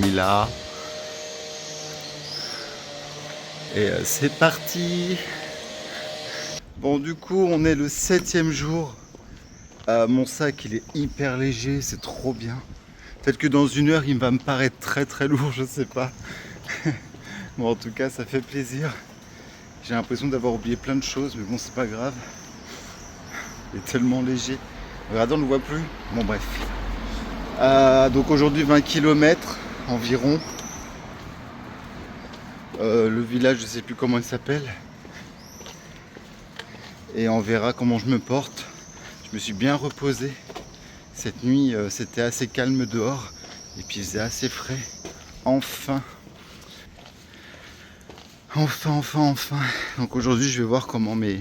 mis là. Et c'est parti. Bon, du coup, on est le 7e jour. Mon sac, il est hyper léger, c'est trop bien. Peut-être que dans 1 heure, il va me paraître très très lourd, je sais pas. Bon, en tout cas, ça fait plaisir. J'ai l'impression d'avoir oublié plein de choses, mais bon, c'est pas grave. Il est tellement léger. Regardez, on ne le voit plus. Bon, bref. Donc aujourd'hui, 20 km environ. Le village, je sais plus comment il s'appelle. Et on verra comment je me porte. Je me suis bien reposé. Cette nuit, c'était assez calme dehors. Et puis, il faisait assez frais. Enfin. Enfin. Donc aujourd'hui, je vais voir comment mes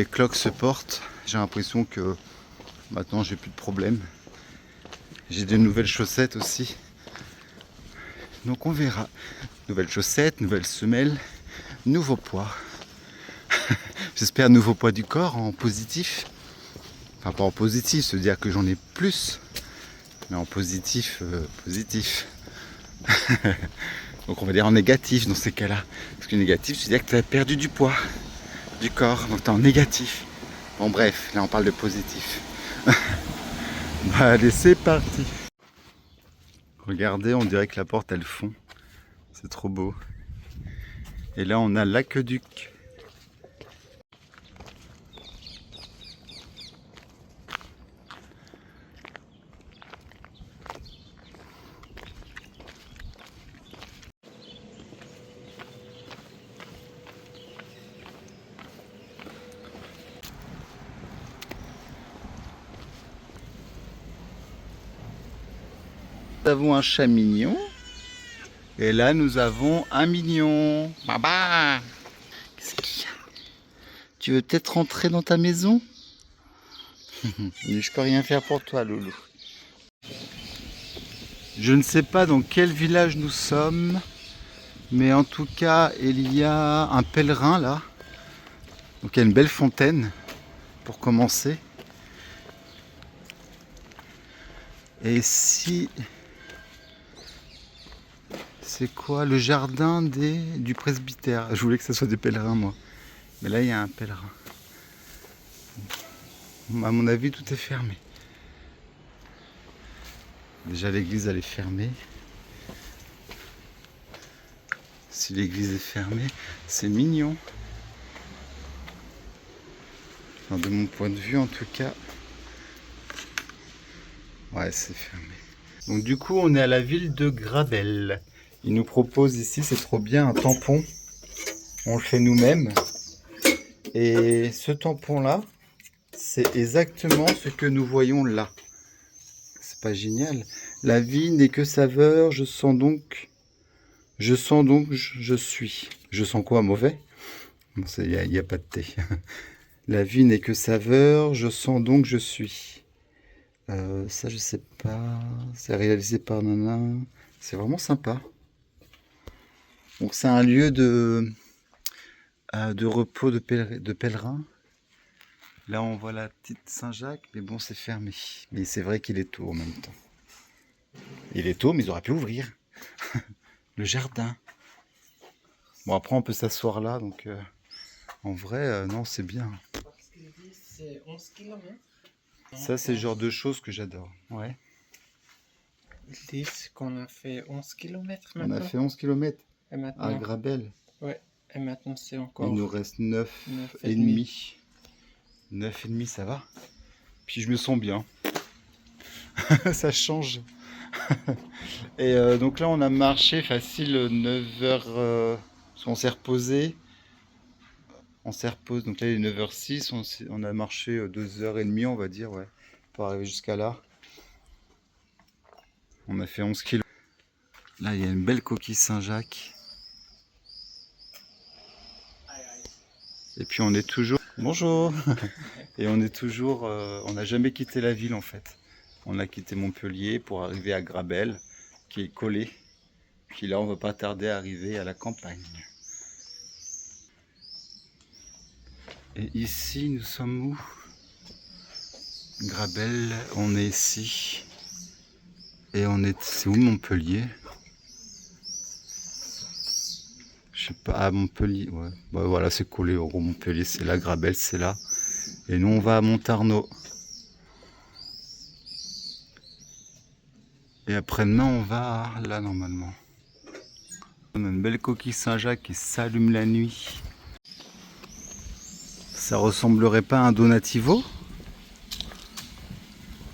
cloques se portent. J'ai l'impression que maintenant, j'ai plus de problème. J'ai des nouvelles chaussettes aussi. Donc on verra. Nouvelles chaussettes, nouvelles semelles, nouveau poids. J'espère nouveau poids du corps en positif. Enfin pas en positif, se dire que j'en ai plus. Mais en positif, positif. Donc on va dire en négatif dans ces cas-là. Parce que négatif, c'est-à-dire que tu as perdu du poids du corps. Donc tu es en négatif. Bon bref, là on parle de positif. Bah, allez, c'est parti. Regardez, on dirait que la porte elle fond. C'est trop beau. Et là on a l'aqueduc. Nous avons un chat mignon. Et là, nous avons un mignon. Baba! Qu'est-ce qu'il y a? Tu veux peut-être rentrer dans ta maison? Je peux rien faire pour toi, Loulou. Je ne sais pas dans quel village nous sommes, mais en tout cas, il y a un pèlerin là. Donc il y a une belle fontaine pour commencer. Et si... C'est quoi? Le jardin du presbytère. Je voulais que ce soit des pèlerins, moi. Mais là, il y a un pèlerin. À mon avis, tout est fermé. Déjà, l'église, elle est fermée. Si l'église est fermée, c'est mignon. Enfin, de mon point de vue, en tout cas. Ouais, c'est fermé. Donc du coup, on est à la ville de Grabel. Ils nous proposent ici, c'est trop bien, un tampon. On le fait nous-mêmes. Et ce tampon-là, c'est exactement ce que nous voyons là. C'est pas génial. La vie n'est que saveur, je sens donc, je suis. Je sens quoi, mauvais? Bon, il n'y a pas de thé. La vie n'est que saveur, je sens donc je suis. Ça, je sais pas. C'est réalisé par Nana. C'est vraiment sympa. Donc, c'est un lieu de repos de pèlerins. Là, on voit la petite Saint-Jacques, mais bon, c'est fermé. Mais c'est vrai qu'il est tôt en même temps. Il est tôt, mais ils auraient pu ouvrir. Le jardin. Bon, après, on peut s'asseoir là, donc en vrai, non, c'est bien. Parce qu'ils disent c'est 11 km. Ça, c'est le genre de choses que j'adore. Ouais. Ils disent qu'on a fait 11 km On maintenant. a fait 11 km Et à maintenant, Grabel. ouais. Et maintenant c'est Il encore nous reste 9 et 9,5. demi. 9 et demi, ça va. Puis je me sens bien. Ça change. Et donc là, on a marché facile 9 heures. Parce qu'on s'est reposé. On s'est reposé. Donc là, il est 9h06. On a marché 2h30, on va dire, ouais, pour arriver jusqu'à là. On a fait 11 km. Là, il y a une belle coquille Saint-Jacques. Et puis on est toujours... Bonjour. Et on est toujours... on n'a jamais quitté la ville en fait. On a quitté Montpellier pour arriver à Grabel, qui est collé. Puis là, on ne va pas tarder à arriver à la campagne. Et ici, nous sommes où? Grabel, on est ici. Et on est... C'est où Montpellier? sais pas, à Montpellier, ouais. Bah, voilà, c'est collé au Montpellier, c'est là, Grabel, c'est là. Et nous, on va à Montarnot. Et après-demain, on va là, normalement. On a une belle coquille Saint-Jacques qui s'allume la nuit. Ça ressemblerait pas à un Donativo?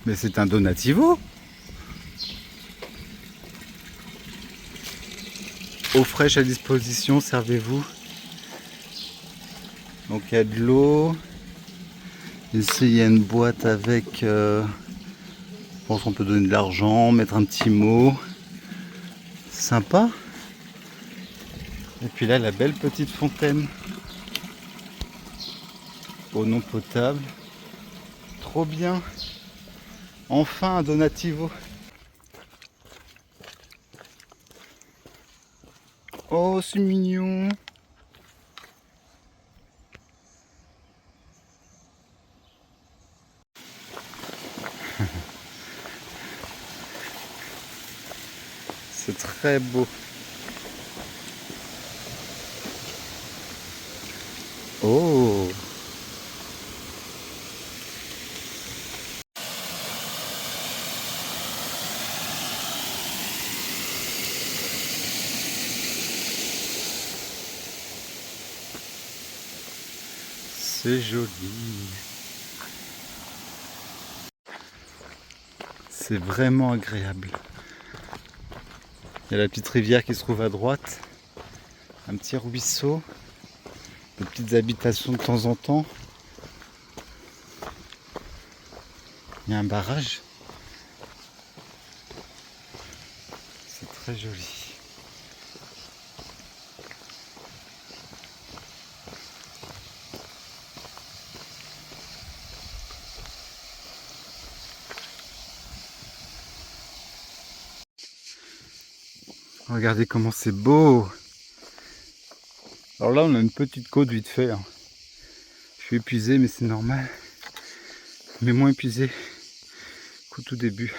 Mais c'est un Donativo! Eau fraîche à disposition, servez-vous. Donc il y a de l'eau. Ici il y a une boîte avec... je pense qu'on peut donner de l'argent, mettre un petit mot. Sympa. Et puis là la belle petite fontaine. Eau non potable. Trop bien. Enfin un Donativo. Oh c'est mignon. C'est très beau. Oh! C'est joli. C'est vraiment agréable. Il y a la petite rivière qui se trouve à droite. Un petit ruisseau. Des petites habitations de temps en temps. Il y a un barrage. C'est très joli. Regardez comment c'est beau. Alors là, on a une petite côte vite fait. Je suis épuisé, mais c'est normal. Mais moins épuisé qu'au tout début.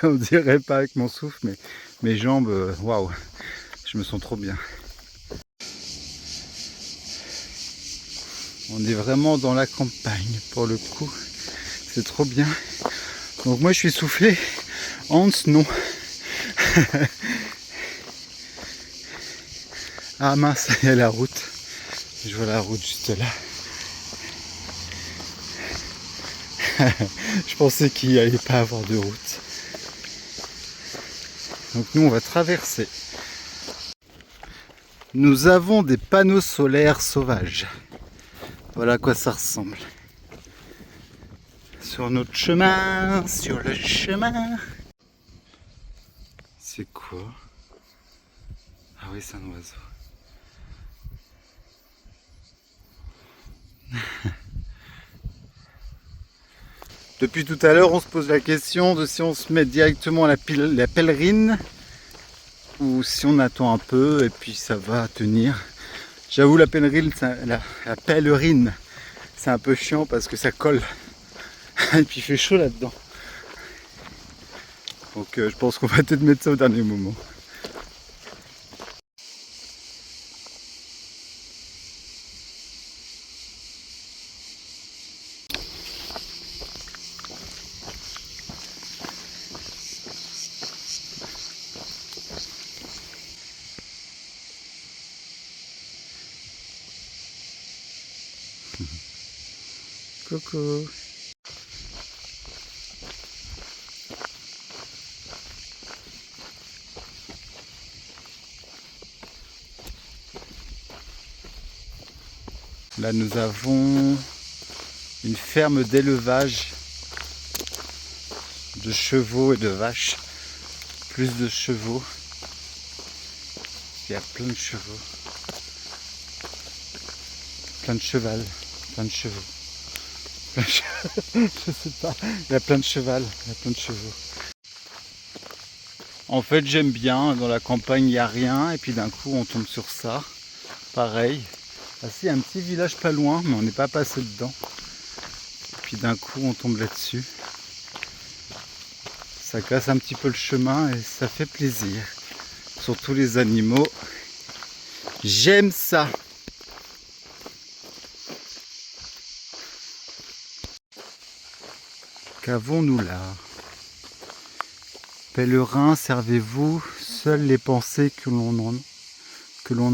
On dirait pas avec mon souffle, mais mes jambes, waouh, je me sens trop bien. On est vraiment dans la campagne pour le coup. C'est trop bien. Donc moi je suis soufflé. Hans non. Ah mince, il y a la route. Je vois la route juste là. Je pensais qu'il n'y allait pas avoir de route. Donc nous on va traverser. Nous avons des panneaux solaires sauvages. Voilà à quoi ça ressemble. Sur notre chemin, sur le chemin. C'est quoi? Ah oui, c'est un oiseau. Depuis tout à l'heure, on se pose la question de si on se met directement à la pèlerine ou si on attend un peu et puis ça va tenir. J'avoue, la pèlerine, c'est un peu chiant parce que ça colle et puis il fait chaud là-dedans. Donc je pense qu'on va peut-être mettre ça au dernier moment. Coucou. Là nous avons une ferme d'élevage de chevaux et de vaches. Plus de chevaux. Il y a plein de chevaux. Plein de cheval. Plein de chevaux. Je sais pas. Il y a plein de cheval. Il y a plein de chevaux. En fait j'aime bien. Dans la campagne il n'y a rien. Et puis d'un coup on tombe sur ça. Pareil. Ah si, il y a un petit village pas loin, mais on n'est pas passé dedans. Et puis d'un coup, on tombe là-dessus. Ça casse un petit peu le chemin et ça fait plaisir. Surtout les animaux. J'aime ça. Qu'avons-nous là? Pèlerins, servez-vous, seules les pensées que l'on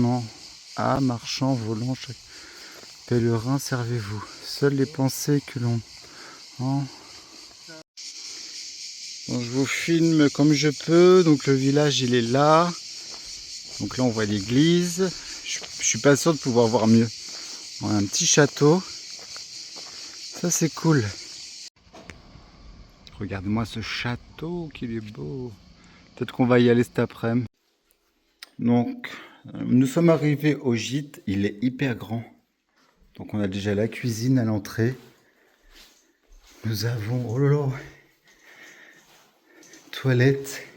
en a, marchant, volant, chaque... Pèlerins, servez-vous, seules les pensées que l'on en... Donc, je vous filme comme je peux, donc le village il est là, donc là on voit l'église, je suis pas sûr de pouvoir voir mieux. On a un petit château, ça c'est cool. Regarde-moi ce château qu'il est beau. Peut-être qu'on va y aller cet après-midi. Donc, nous sommes arrivés au gîte. Il est hyper grand. Donc, on a déjà la cuisine à l'entrée. Nous avons... Oh là là! Toilette.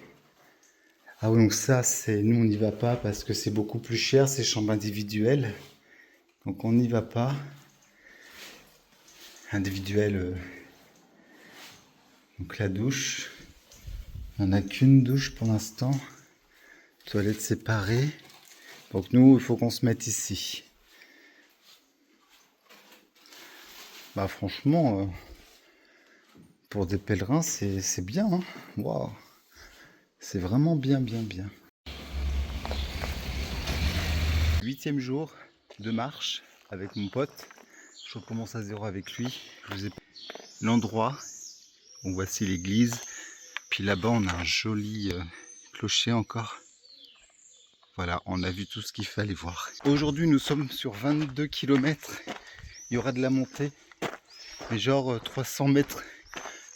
Ah oui, donc ça, c'est... Nous, on n'y va pas parce que c'est beaucoup plus cher. C'est chambre individuelle. Donc, on n'y va pas. Individuelle... Donc la douche, il n'y en a qu'une douche pour l'instant, toilette séparée, donc nous il faut qu'on se mette ici. Bah franchement, pour des pèlerins c'est bien, hein. Waouh, c'est vraiment bien. 8e jour de marche avec mon pote, je recommence à zéro avec lui, je vous ai l'endroit. Donc voici l'église, puis là-bas on a un joli clocher encore. Voilà, on a vu tout ce qu'il fallait voir. Aujourd'hui nous sommes sur 22 km, il y aura de la montée, mais genre 300 mètres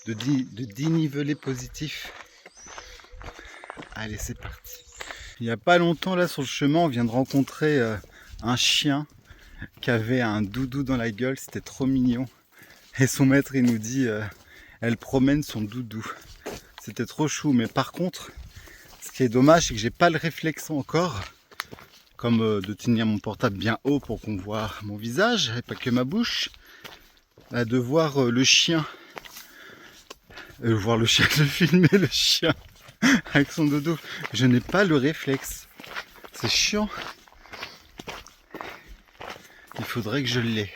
de dénivelé positif. Allez, c'est parti. Il n'y a pas longtemps là sur le chemin, on vient de rencontrer un chien qui avait un doudou dans la gueule, c'était trop mignon. Et son maître il nous dit... elle promène son doudou. C'était trop chou, mais par contre, ce qui est dommage, c'est que j'ai pas le réflexe encore, comme de tenir mon portable bien haut pour qu'on voit mon visage, et pas que ma bouche, de voir le chien, de filmer le chien avec son doudou. Je n'ai pas le réflexe. C'est chiant. Il faudrait que je l'ai.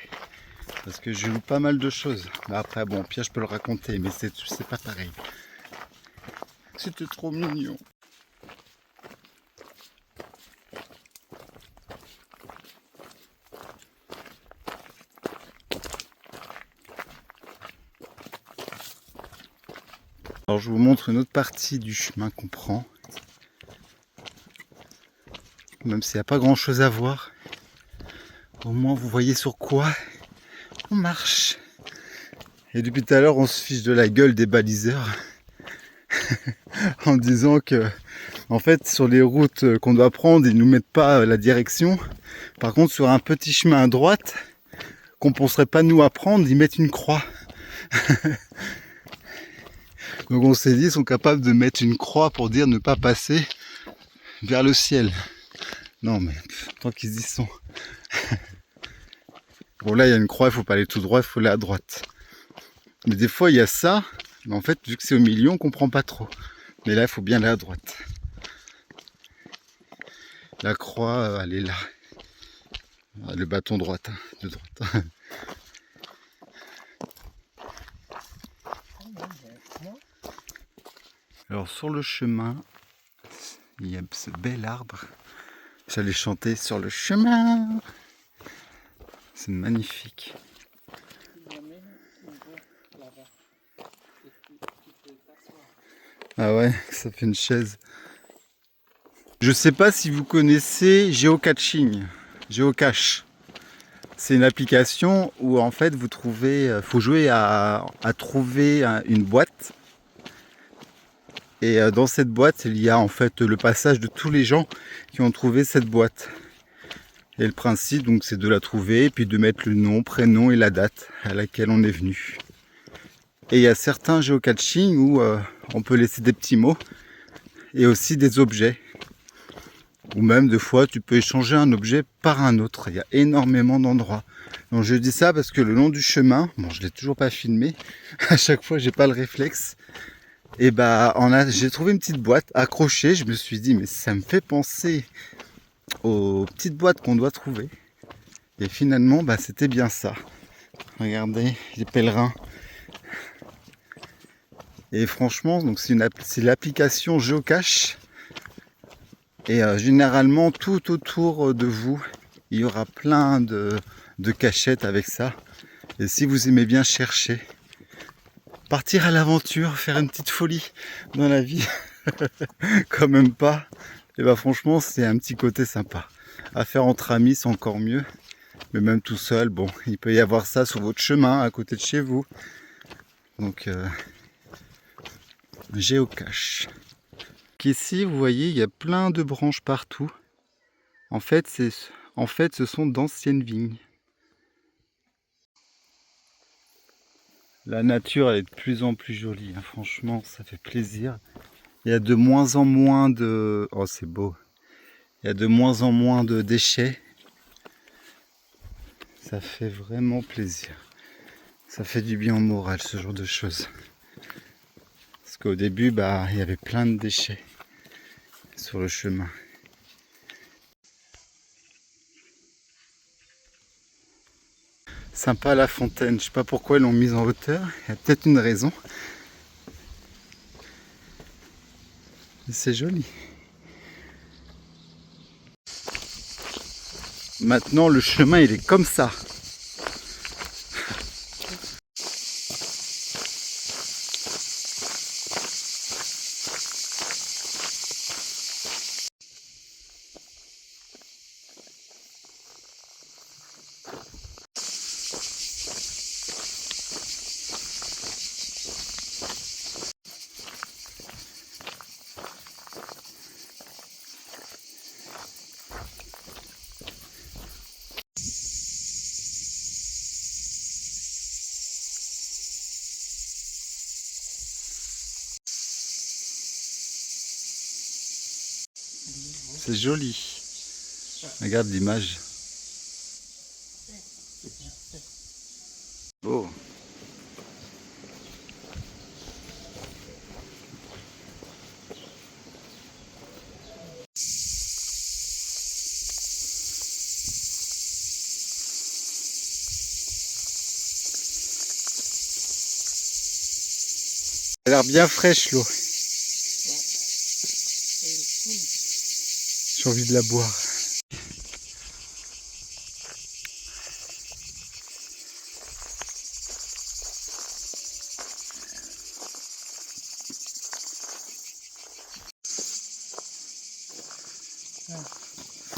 Parce que je loue pas mal de choses. Mais après, bon, Pierre, je peux le raconter, mais c'est pas pareil. C'était trop mignon. Alors, je vous montre une autre partie du chemin qu'on prend. Même s'il n'y a pas grand chose à voir. Au moins, vous voyez sur quoi on marche. Et depuis tout à l'heure, on se fiche de la gueule des baliseurs en disant que, en fait, sur les routes qu'on doit prendre, ils nous mettent pas la direction. Par contre, sur un petit chemin à droite, qu'on ne penserait pas nous à prendre, ils mettent une croix. Donc on s'est dit, ils sont capables de mettre une croix pour dire ne pas passer vers le ciel. Non mais, tant qu'ils y sont. Bon là il y a une croix, il faut pas aller tout droit, il faut aller à droite. Mais des fois il y a ça, mais en fait vu que c'est au milieu on comprend pas trop. Mais là il faut bien aller à droite. La croix elle est là. Le bâton droite, de droite. Alors sur le chemin, il y a ce bel arbre. J'allais chanter sur le chemin. C'est magnifique. Ah ouais, ça fait une chaise. Je sais pas si vous connaissez Geocaching. Geocache. C'est une application où en fait vous trouvez, faut jouer à trouver une boîte. Et dans cette boîte, il y a en fait le passage de tous les gens qui ont trouvé cette boîte. Et le principe, donc, c'est de la trouver, et puis de mettre le nom, prénom et la date à laquelle on est venu. Et il y a certains géocaching où on peut laisser des petits mots, et aussi des objets. Ou même, des fois, tu peux échanger un objet par un autre. Il y a énormément d'endroits. Donc je dis ça parce que le long du chemin, bon, je l'ai toujours pas filmé, à chaque fois, j'ai pas le réflexe. Et bah j'ai trouvé une petite boîte accrochée, je me suis dit mais ça me fait penser aux petites boîtes qu'on doit trouver. Et finalement, bah, c'était bien ça. Regardez, les pèlerins. Et franchement, donc c'est l'application Geocache. Et généralement, tout autour de vous, il y aura plein de cachettes avec ça. Et si vous aimez bien chercher, partir à l'aventure, faire une petite folie dans la vie, quand même pas, et bah franchement, c'est un petit côté sympa. À faire entre amis, c'est encore mieux. Mais même tout seul, bon, il peut y avoir ça sur votre chemin, à côté de chez vous. Donc, Géocache. Ici, vous voyez, il y a plein de branches partout. En fait, ce sont d'anciennes vignes. La nature, elle est de plus en plus jolie. Hein. Franchement, ça fait plaisir. Il y a de moins en moins de... Oh, c'est beau. Il y a de moins en moins de déchets. Ça fait vraiment plaisir. Ça fait du bien au moral, ce genre de choses. Parce qu'au début, bah, il y avait plein de déchets sur le chemin. Sympa la fontaine, je sais pas pourquoi ils l'ont mise en hauteur, il y a peut-être une raison. Mais c'est joli. Maintenant le chemin il est comme ça. C'est joli. Regarde l'image. Oh. Elle a l'air bien fraîche l'eau. J'ai envie de la boire.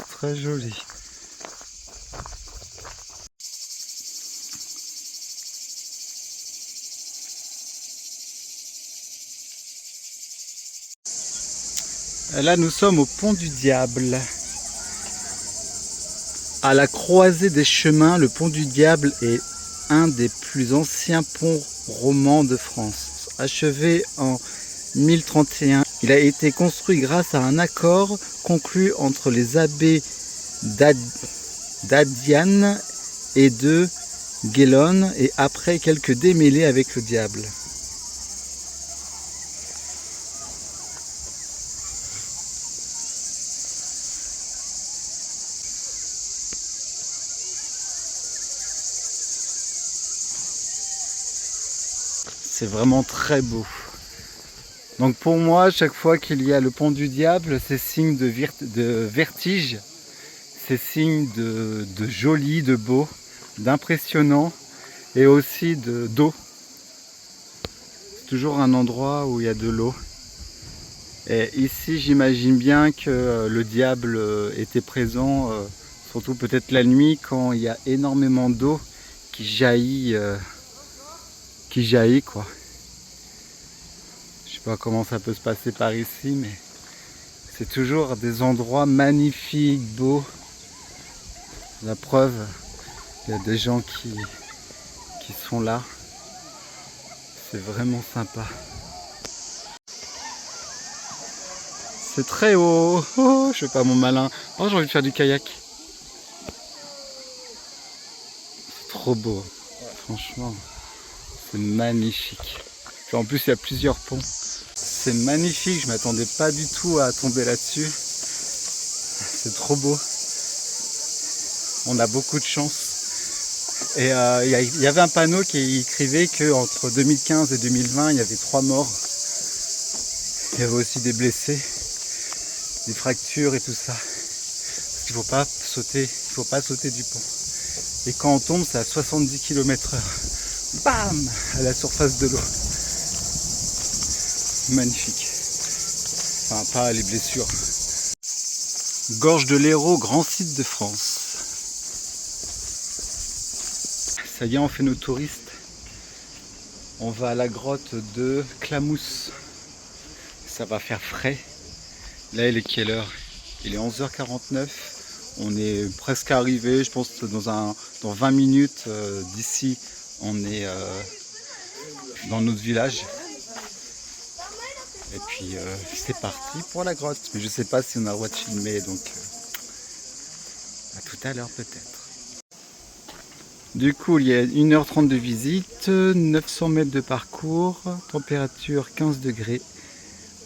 Très joli. Là, nous sommes au Pont du Diable. À la croisée des chemins, le Pont du Diable est un des plus anciens ponts romans de France. Achevé en 1031, il a été construit grâce à un accord conclu entre les abbés d'Adiane et de Guélone et après quelques démêlés avec le diable. C'est vraiment très beau. Donc pour moi, chaque fois qu'il y a le Pont du Diable, c'est signe de vertige, c'est signe de joli, de beau, d'impressionnant et aussi d'eau. C'est toujours un endroit où il y a de l'eau. Et ici, j'imagine bien que le diable était présent, surtout peut-être la nuit quand il y a énormément d'eau qui jaillit quoi. Je sais pas comment ça peut se passer par ici, mais c'est toujours des endroits magnifiques, beaux. La preuve, il y a des gens qui sont là. C'est vraiment sympa. C'est très haut. Oh, je fais pas mon malin. Oh, j'ai envie de faire du kayak. C'est trop beau. Franchement, c'est magnifique. Puis en plus, il y a plusieurs ponts. C'est magnifique. Je m'attendais pas du tout à tomber là-dessus. C'est trop beau. On a beaucoup de chance. Et il y avait un panneau qui écrivait qu'entre 2015 et 2020, il y avait 3 morts. Il y avait aussi des blessés, des fractures et tout ça. Parce qu'il faut pas sauter du pont. Et quand on tombe, c'est à 70 km/h. Bam! À la surface de l'eau. Magnifique. Enfin, pas les blessures. Gorge de l'Hérault, grand site de France. Ça y est, on fait nos touristes. On va à la grotte de Clamousse. Ça va faire frais. Là, il est quelle heure? Il est 11h49. On est presque arrivé. Je pense que dans 20 minutes d'ici, on est dans notre village. Et puis c'est parti pour la grotte. Mais je sais pas si on a le droit de filmer, donc à tout à l'heure peut-être. Du coup, il y a 1h30 de visite, 900 mètres de parcours, température 15 degrés.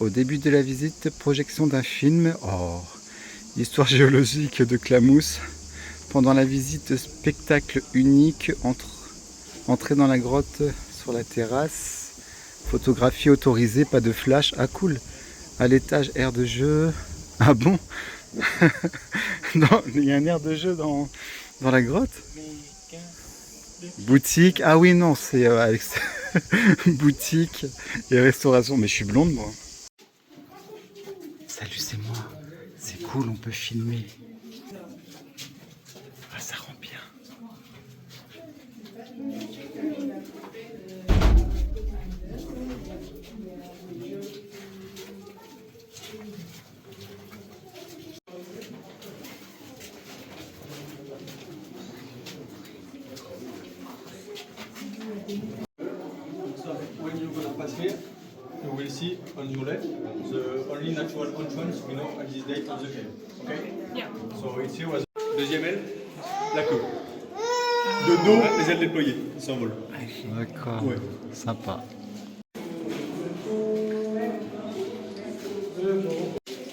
Au début de la visite, projection d'un film. Oh, histoire géologique de Clamousse. Pendant la visite, spectacle unique, entrée dans la grotte sur la terrasse. Photographie autorisée, pas de flash. Ah cool. À l'étage, aire de jeu. Ah bon? Il y a un aire de jeu dans la grotte? Boutique. Ah oui, non, c'est avec boutique et restauration. Mais je suis blonde, moi. Salut, c'est moi. C'est cool, on peut filmer. Ah, ça rend bien. So when you're gonna pass here, you will see on your left the only natural entrance we know at this date of the cave. Okay? Yeah. So it's here was deuxième aile, la queue. De dos, les ailes déployées, ils s'envolent. D'accord. Ouais. Sympa.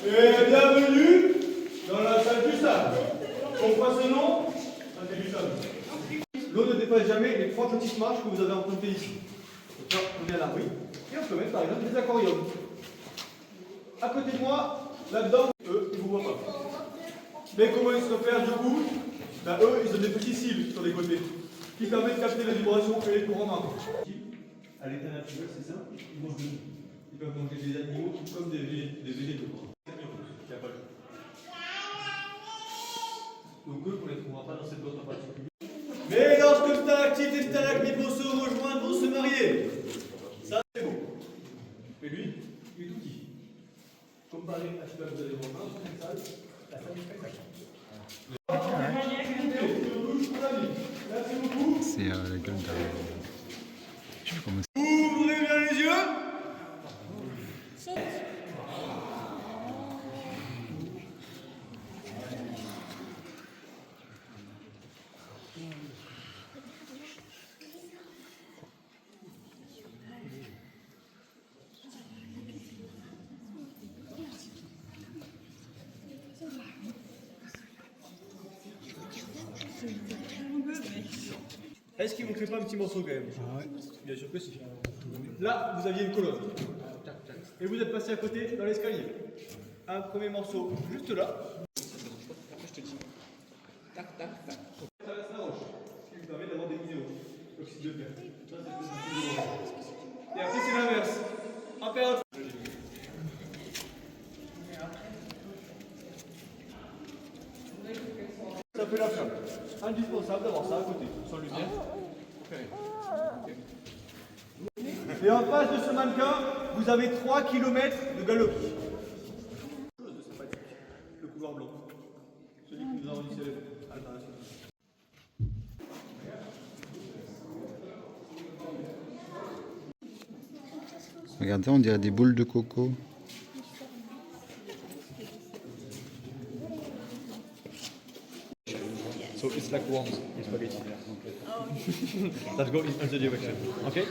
Et bienvenue dans la salle du sable. Pourquoi ce nom? Ça fait du sable. L'eau ne dépasse jamais les 3 petites marches que vous avez empruntées ici. Donc là, on est à l'abri. Et on peut mettre par exemple des aquariums. À côté de moi, là-dedans, eux, ils ne vous voient pas. Mais comment ils se repèrent du coup? Ben, eux, ils ont des petits cils sur les côtés qui permettent de capter les vibrations et les courants marins. À l'état naturel, c'est ça, ils mangent de nous. Ils peuvent manger des animaux comme des végétaux. Il n'y a pas de jeu. Donc eux, on ne les trouvera pas dans cette grotte en particulier. Mais lorsque stalactite et stalagmite vont se rejoindre, vont se marier. Ça, c'est beau. Mais lui, il est tout petit. Comparé à ce que vous allez voir dans cette salle, la salle est spectaculaire. Merci beaucoup. C'est la gueule derrière. Je sais plus comment c'est. Ouvrez bien les yeux. Est-ce qu'il ne vous fait pas un petit morceau quand même? Bien sûr que si. Là, vous aviez une colonne. Et vous êtes passé à côté dans l'escalier. Un premier morceau juste là. Je te dis. Tac, tac, tac. Ça reste la roche. Ce qui vous permet d'avoir des minéraux. L'oxyde de fer. Ça, c'est plus de l'eau. Et après, c'est l'inverse. En période. Ça fait la flamme. Indispensable d'avoir ça à côté, sans lumière. Et en face de ce mannequin, vous avez 3 km de galerie. Le couloir blanc. Celui qui nous a rendu célèbre à l'international. Regardez, on dirait des boules de coco. So it's like worms in spaghetti. Let's go in the direction. Okay?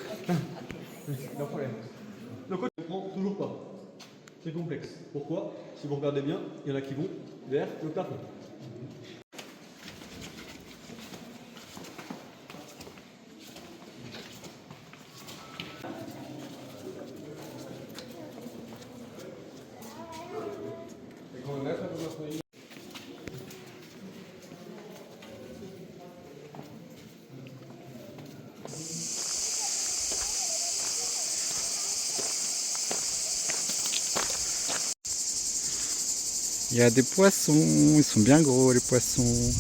No problem. Donc on ne comprend toujours pas. C'est complexe. Pourquoi? Si vous regardez bien, il y en a qui vont vers le plafond. Il y a des poissons, ils sont bien gros les poissons.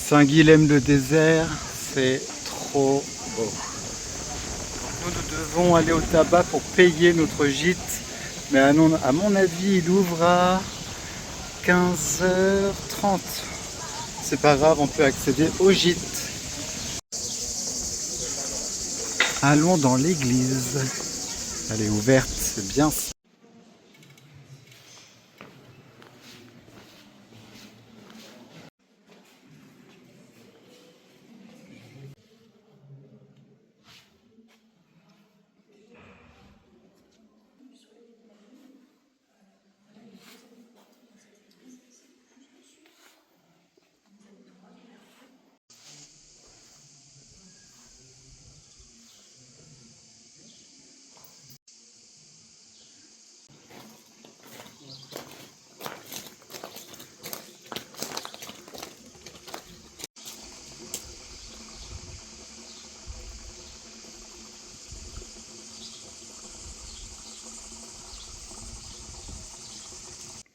Saint-Guilhem-le-Désert, c'est trop beau. Nous devons aller au tabac pour payer notre gîte, mais à mon avis, il ouvre à 15h30. C'est pas grave, on peut accéder au gîte. Allons dans l'église. Elle est ouverte, c'est bien.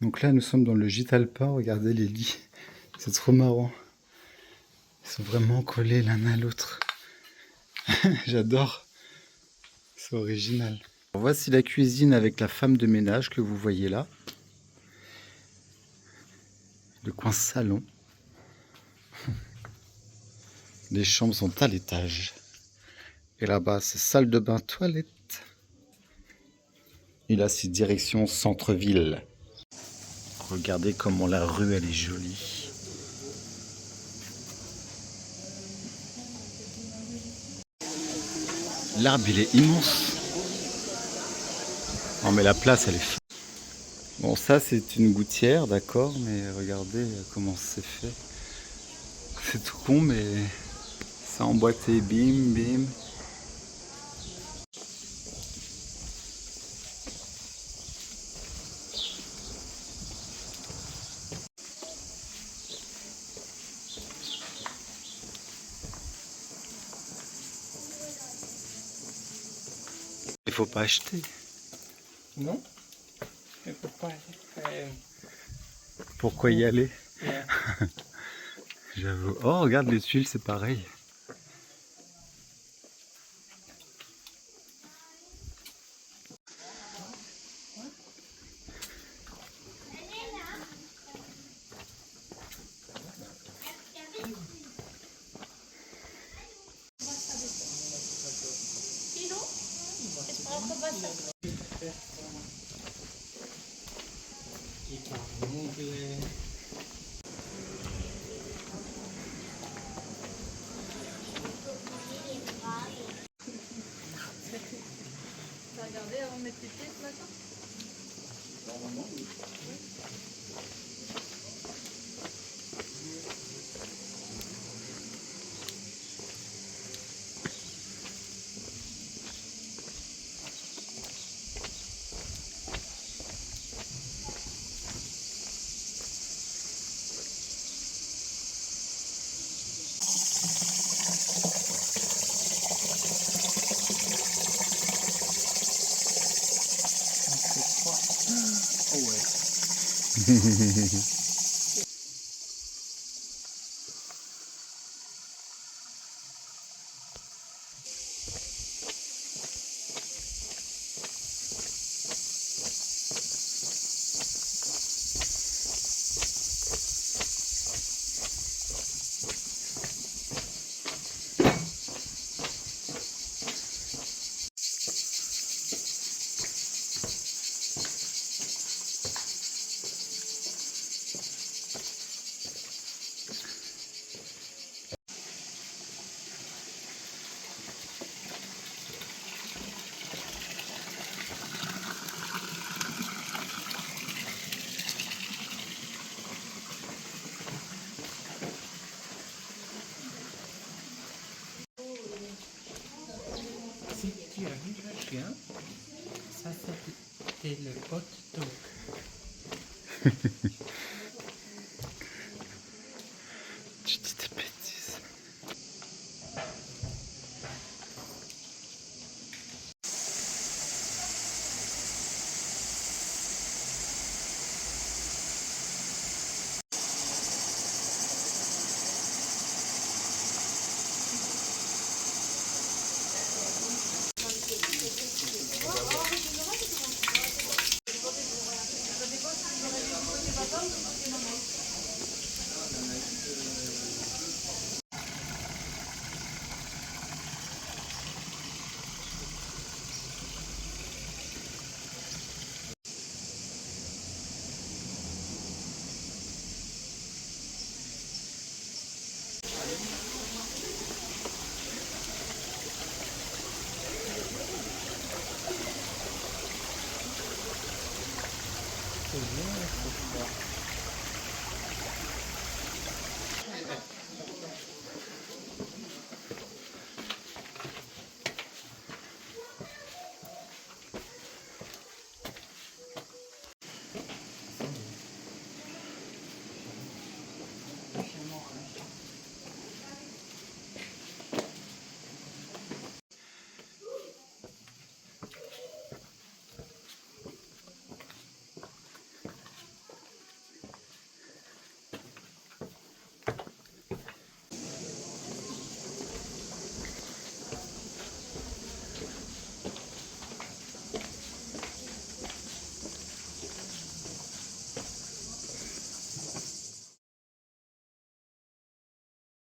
Donc là, nous sommes dans le gîte alpin. Regardez les lits. C'est trop marrant. Ils sont vraiment collés l'un à l'autre. J'adore. C'est original. Voici la cuisine avec la femme de ménage que vous voyez là. Le coin salon. Les chambres sont à l'étage. Et là-bas, c'est salle de bain, toilette. Et là, c'est direction centre-ville. Regardez comment la rue, elle est jolie. L'arbre, il est immense. Non, mais la place, elle est folle. Bon, ça, c'est une gouttière, d'accord, mais regardez comment c'est fait. C'est tout con, mais c'est emboîté, bim, bim. Il faut pas acheter. Non, il faut pas. Pourquoi y aller? Yeah. J'avoue. Oh, regarde les tuiles, c'est pareil. T'as regardé avant de mettre tes pieds ce matin? Normalement, oui. Oh ouais. C'est le hot dog. Tu dis des bêtises. C'est bien, ce soir.